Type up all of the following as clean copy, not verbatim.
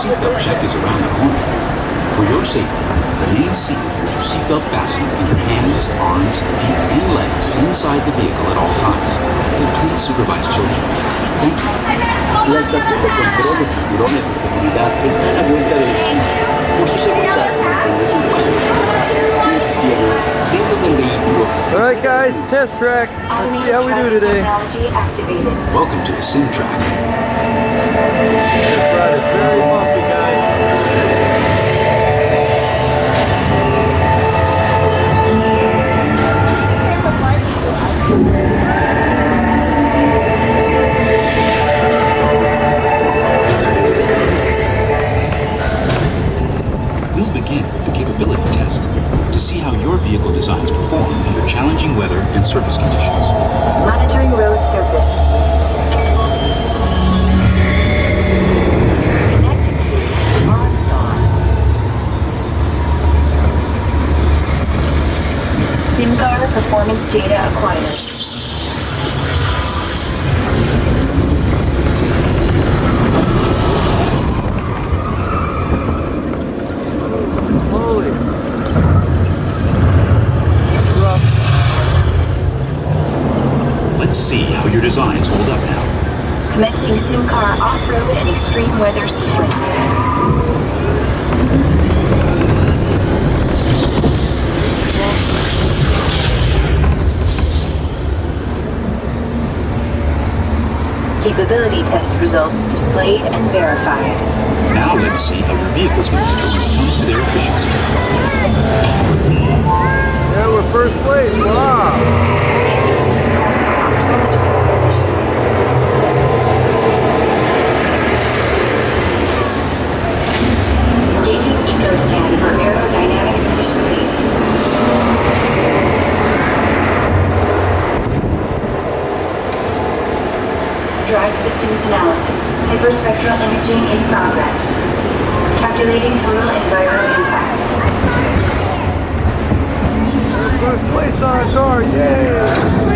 seatbelt check is around the corner. For your safety, remain seated with your seatbelt fastened and your hands, arms, feet, and legs inside the vehicle at all times. And please supervise children. Thank you. La estación de control de cinturones de seguridad está a la vuelta de la esquina. Por su seguridad, mantenga sus manos dentro del vehículo. All right, guys, test track. Let's see how we do today. Welcome to the sim track. This ride is very bumpy, guys. We'll begin with the capability test to see how your vehicle designs perform under challenging weather and surface conditions. Monitoring road surface. SIMCAR performance data acquired. Holy. Rough. Let's see how your designs hold up now. Commencing SIMCAR off-road and extreme weather sequence. Capability test results displayed and verified. Now let's see how your vehicle's going when it comes to their efficiency. Yeah, we're first place. Wow. Engaging EcoScan for aerodynamic efficiency. Drive systems analysis. Hyperspectral imaging in progress. Calculating total environmental impact. First place on our car, yay!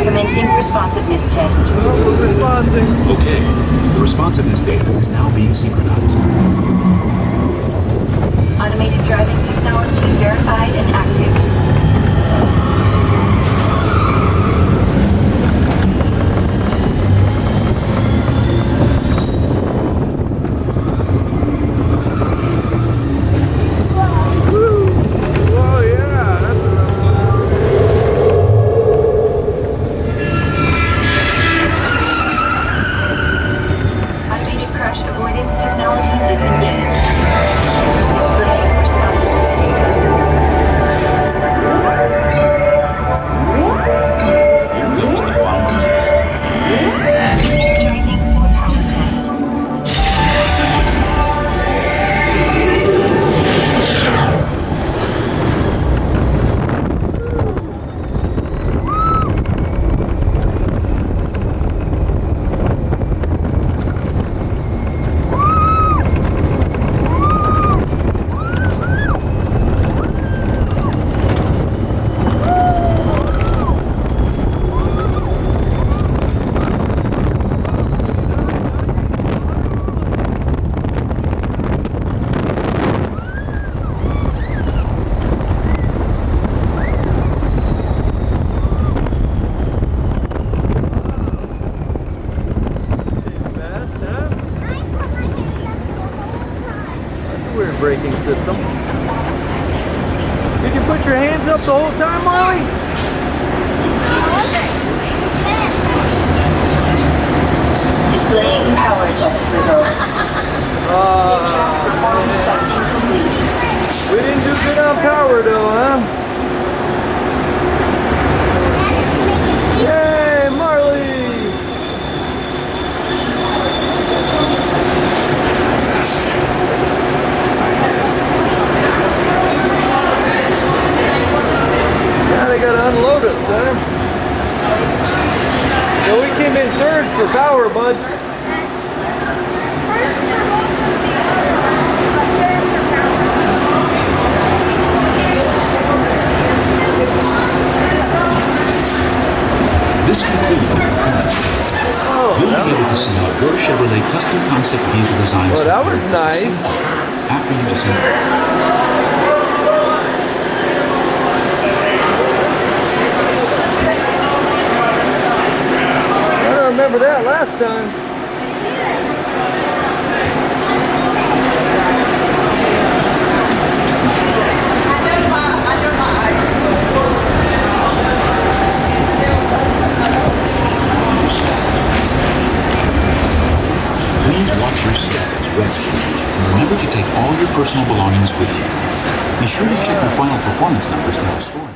Commencing responsiveness test. Oh, we're responding. Okay, the responsiveness data is now being synchronized. Automated driving technology verified and active. Oh, yeah, that's Automated crash avoidance technology disengaged. Displaying responsiveness data. Here comes the final test. Energizing for power test. weird braking system. Did you put your hands up the whole time, Molly? Displaying power test results. Performance testing complete. We didn't do good on power though, huh? Yay, Marley! Now they gotta unload us, huh? So we came in third for power, bud. This concludes our current. You'll be able to see your Chevrolet custom concept vehicle designs. Well, that was nice. After you disassemble. I don't remember that last time. Please watch your step as registered. Remember to take all your personal belongings with you. Be sure to check your final performance numbers in the store.